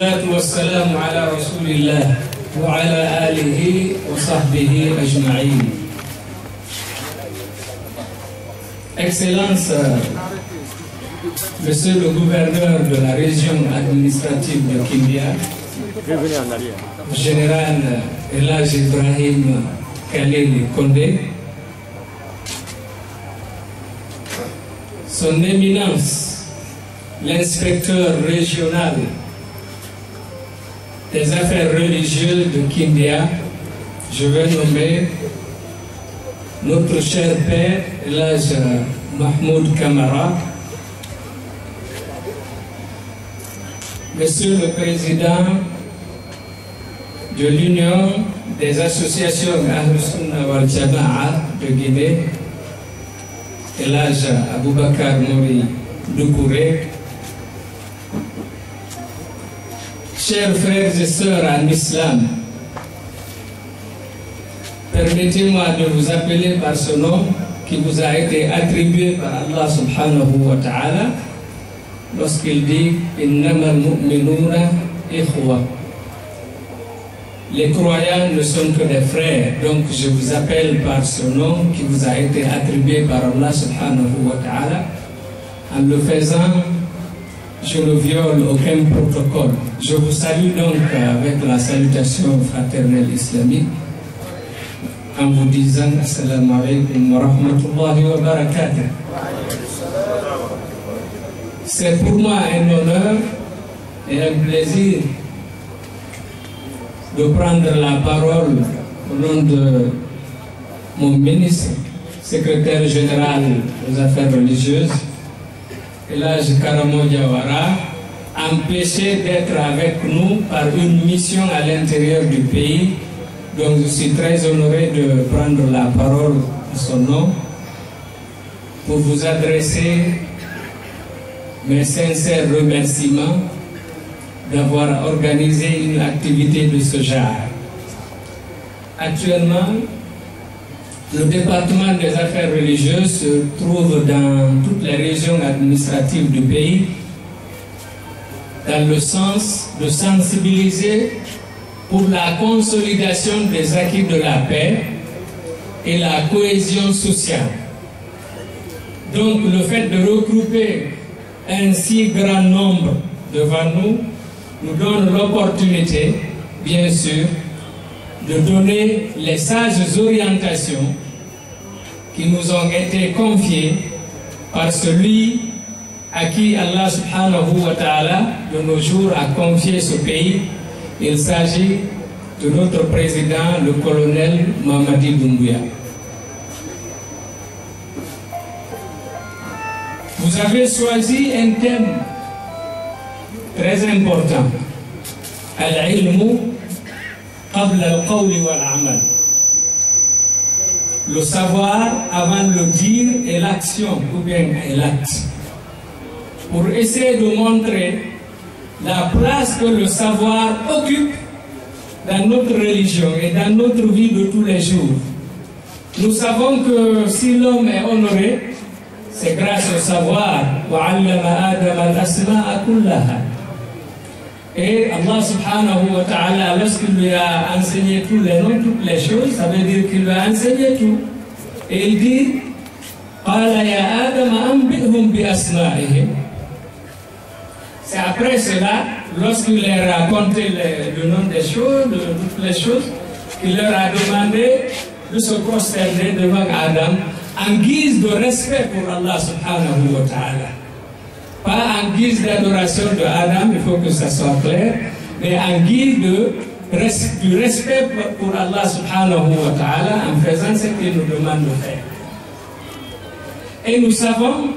والسلام على رسول الله وعلى آله وصحبه أجمعين. Excellence, Monsieur le gouverneur de la région administrative de Kindia, Général Elhadj Ibrahim Khalil Condé, Son Éminence, l'inspecteur régional des affaires religieuses de Kindia, je vais nommer notre cher père Elhadj Mahmoud Kamara, Monsieur le Président de l'Union des associations Ahlus Sunna wal Jama'a de Guinée, Elhadj Aboubakar Mori Doucouré, chers frères et sœurs en islam, permettez-moi de vous appeler par ce nom qui vous a été attribué par Allah subhanahu wa ta'ala lorsqu'il dit Innamal mu'minuna ikhwa. Les croyants ne sont que des frères, donc je vous appelle par ce nom qui vous a été attribué par Allah subhanahu wa ta'ala. En le faisant, je ne viole aucun protocole. Je vous salue donc avec la salutation fraternelle islamique en vous disant Assalamu alaikum wa rahmatullahi wa barakatuh. C'est pour moi un honneur et un plaisir de prendre la parole au nom de mon ministre, secrétaire général des affaires religieuses, Elhadj Karamo Diawara, empêché d'être avec nous par une mission à l'intérieur du pays. Donc je suis très honoré de prendre la parole en son nom pour vous adresser mes sincères remerciements d'avoir organisé une activité de ce genre. Actuellement, le département des affaires religieuses se trouve dans toutes les régions administratives du pays dans le sens de sensibiliser pour la consolidation des acquis de la paix et la cohésion sociale. Donc le fait de regrouper un si grand nombre devant nous donne l'opportunité, bien sûr, de donner les sages orientations qui nous ont été confiées par celui à qui Allah subhanahu wa ta'ala de nos jours a confié ce pays. Il s'agit de notre président, le colonel Mamadi Doumbouya. Vous avez choisi un thème très important, al-ilmu qabla al-qawli wal-amal. Le savoir avant le dire et l'action, ou bien l'acte. Pour essayer de montrer la place que le savoir occupe dans notre religion et dans notre vie de tous les jours. Nous savons que si l'homme est honoré, c'est grâce au savoir. Et Allah subhanahu wa ta'ala, lorsqu'il lui a enseigné tous les noms, toutes les choses, ça veut dire qu'il lui a enseigné tout. Et il dit c'est après cela, lorsqu'il leur a raconté le nom des choses, de toutes les choses, qu'il leur a demandé de se prosterner devant Adam en guise de respect pour Allah subhanahu wa ta'ala. Pas en guise d'adoration de Adam, il faut que ça soit clair, mais en guise du respect pour Allah subhanahu wa ta'ala en faisant ce qu'il nous demande de faire. Et nous savons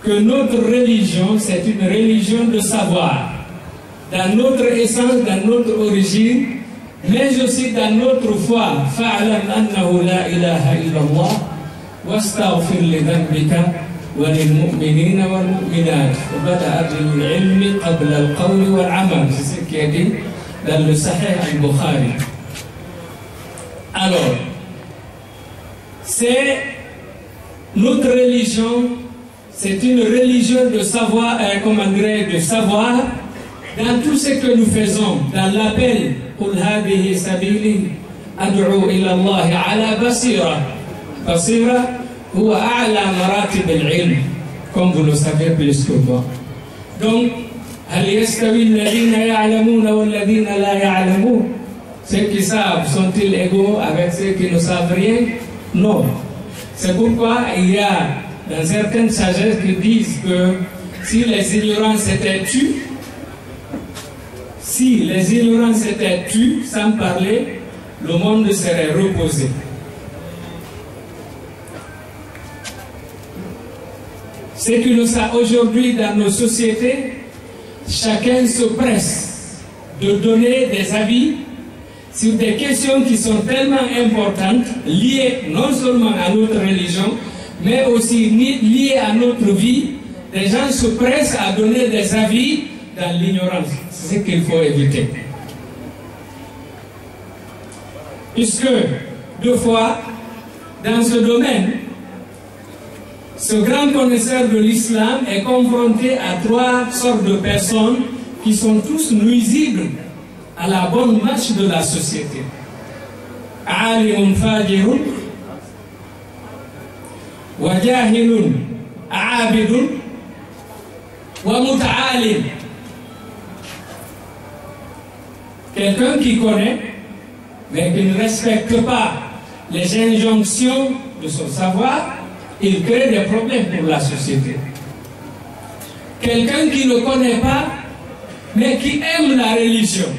que notre religion, c'est une religion de savoir, dans notre essence, dans notre origine, mais aussi dans notre foi. Fa'alam annahu la ilaha illallah, wastaghfir li dhanbika wa lil mu'minina wal mu'minat, wa bada'a bil ilmi qabla al qawli wal amal. C'est ce qui est dit dans le Sahih al-Bukhari. Alors, c'est notre religion. C'est une religion de savoir, de savoir, dans tout ce que nous faisons, dans l'appel, قُلْ هَذِهِ سَبِيلِي أَدْعُو إِلَى اللَّهِ عَلَى بَصِيرَةٍ. بَصِيرَةٍ هو أعلى مراتب العلم, comme vous le savez plus que moi. Donc, هل يستوي الذين يعلمون والذين لا يعلمون? Ceux qui savent sont-ils égaux avec ceux qui ne savent rien? Non. C'est pourquoi il y a dans certaines sagesses qui disent que si les ignorants s'étaient tus, sans parler, le monde serait reposé. Ce qui nous a aujourd'hui dans nos sociétés, chacun se presse de donner des avis sur des questions qui sont tellement importantes, liées non seulement à notre religion, mais aussi liées à notre vie. Les gens se pressent à donner des avis dans l'ignorance. C'est ce qu'il faut éviter. Puisque, deux fois, dans ce domaine, ce grand connaisseur de l'islam est confronté à trois sortes de personnes qui sont tous nuisibles à la bonne marche de la société. Alimun fajirun, wa jahilun abidun, wa muta'alim. Quelqu'un qui connaît, mais qui ne respecte pas les injonctions de son savoir, il crée des problèmes pour la société. Quelqu'un qui ne connaît pas, mais qui aime la religion,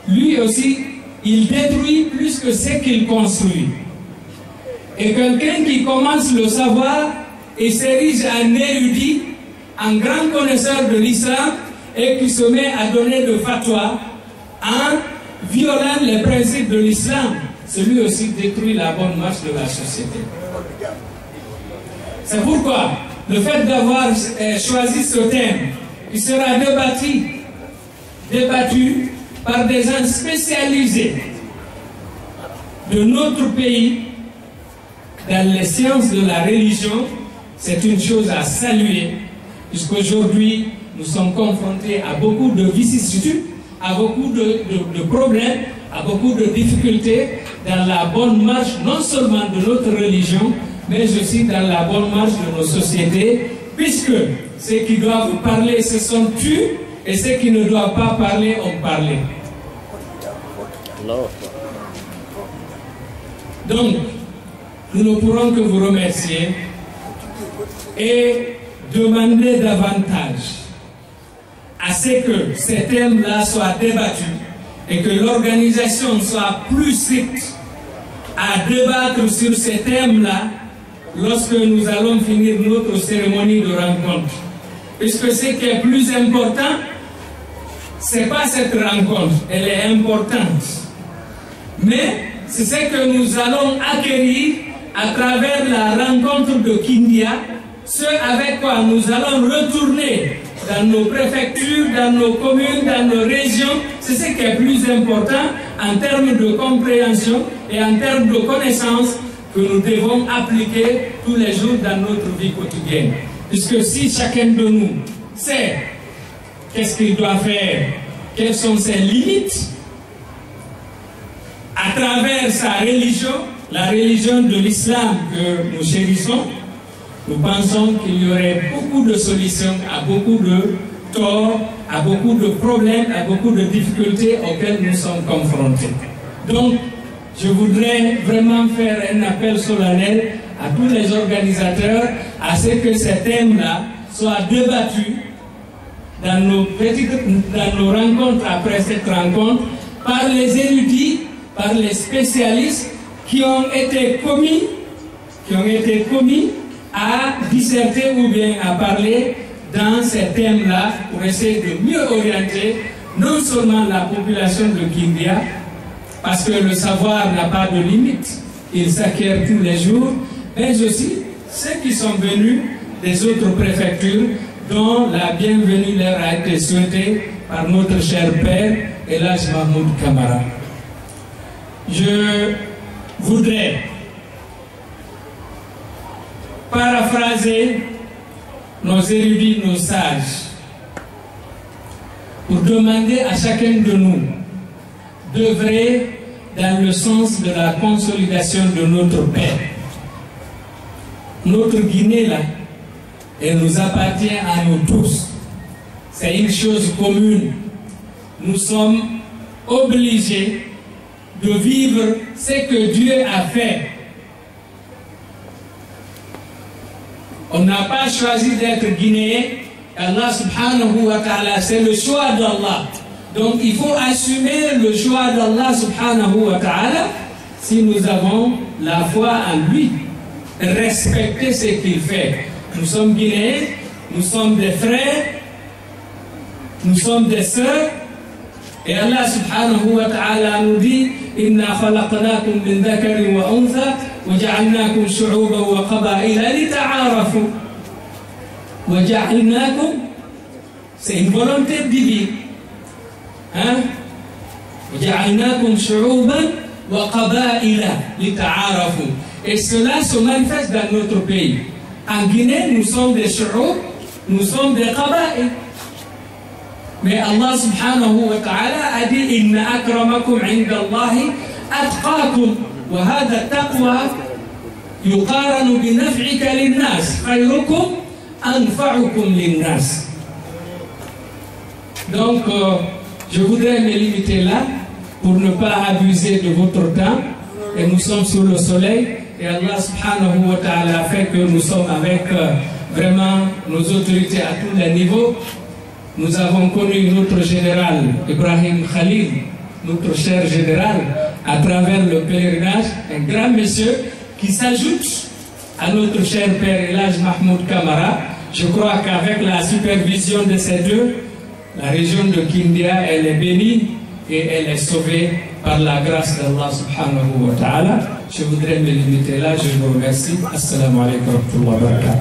lui aussi, il détruit plus que ce qu'il construit. Et quelqu'un qui commence le savoir et s'érige en érudit, en grand connaisseur de l'islam, et qui se met à donner de fatwa en violant les principes de l'islam, celui aussi détruit la bonne marche de la société. C'est pourquoi le fait d'avoir choisi ce thème, il sera débattu par des gens spécialisés de notre pays dans les sciences de la religion. C'est une chose à saluer, puisqu'aujourd'hui nous sommes confrontés à beaucoup de vicissitudes, à beaucoup de problèmes, à beaucoup de difficultés dans la bonne marche non seulement de notre religion, mais aussi dans la bonne marche de nos sociétés, puisque ceux qui doivent parler se sont tus et ceux qui ne doivent pas parler ont parlé. Donc, nous ne pourrons que vous remercier et demander davantage à ce que ces thèmes-là soient débattus et que l'organisation soit plus stricte à débattre sur ces thèmes-là lorsque nous allons finir notre cérémonie de rencontre. Puisque ce qui est plus important, ce n'est pas cette rencontre, elle est importante. Mais c'est ce que nous allons acquérir à travers la rencontre de Kindia, ce avec quoi nous allons retourner dans nos préfectures, dans nos communes, dans nos régions. C'est ce qui est plus important en termes de compréhension et en termes de connaissances que nous devons appliquer tous les jours dans notre vie quotidienne. Puisque si chacun de nous sait qu'est-ce qu'il doit faire, quelles sont ses limites, à travers sa religion, la religion de l'islam que nous chérissons, nous pensons qu'il y aurait beaucoup de solutions à beaucoup de torts, à beaucoup de problèmes, à beaucoup de difficultés auxquelles nous sommes confrontés. Donc, je voudrais vraiment faire un appel solennel à tous les organisateurs à ce que ces thèmes-là soient débattus dans nos rencontres après cette rencontre par les érudits, par les spécialistes qui ont été commis à disserter ou bien à parler dans ces thèmes-là pour essayer de mieux orienter non seulement la population de Kindia, parce que le savoir n'a pas de limite, il s'acquiert tous les jours, mais aussi ceux qui sont venus des autres préfectures dont la bienvenue leur a été souhaitée par notre cher père, Elhadj Mahmoud Kamara. Je voudrais paraphraser nos érudits, nos sages, pour demander à chacun de nous d'œuvrer dans le sens de la consolidation de notre paix. Notre Guinée, là, elle nous appartient à nous tous. C'est une chose commune. Nous sommes obligés de vivre ce que Dieu a fait. On n'a pas choisi d'être Guinéen. Allah subhanahu wa ta'ala, c'est le choix d'Allah. Donc il faut assumer le choix d'Allah subhanahu wa ta'ala si nous avons la foi en lui. Respecter ce qu'il fait. Nous sommes Guinéens, nous sommes des frères, nous sommes des sœurs. Et Allah subhanahu wa ta'ala nous dit Inna khalaqnakum min dhakarin wa untha wa ja'alnakum shu'uban wa qaba'ila li ta'arafu. Wa ja'alnakum, c'est une volonté divine. Hein? Wa ja'alnakum shu'uban wa qaba'ila li ta'arafu. Et cela se manifeste dans notre pays. En Guinée, nous sommes des shu'ub, nous sommes des qaba'il. Mais Allah subhanahu wa ta'ala a dit Inna akramakum inda Allahi atqakum. Wa hadha taqwa yuqaranu bi naf'ika linnas. Khayrukum anfa'ukum linnas. Donc, je voudrais me limiter là pour ne pas abuser de votre temps. Et nous sommes sous le soleil. Et Allah subhanahu wa ta'ala a fait que nous sommes avec vraiment nos autorités à tous les niveaux. Nous avons connu notre général Ibrahim Khalil, notre cher général, à travers le pèlerinage, un grand monsieur qui s'ajoute à notre cher père Elhadj Mahmoud Kamara. Je crois qu'avec la supervision de ces deux, la région de Kindia, elle est bénie et elle est sauvée par la grâce d'Allah subhanahu wa ta'ala. Je voudrais me limiter là, je vous remercie. Assalamu alaikum wa rahmatullahi wa barakatuh.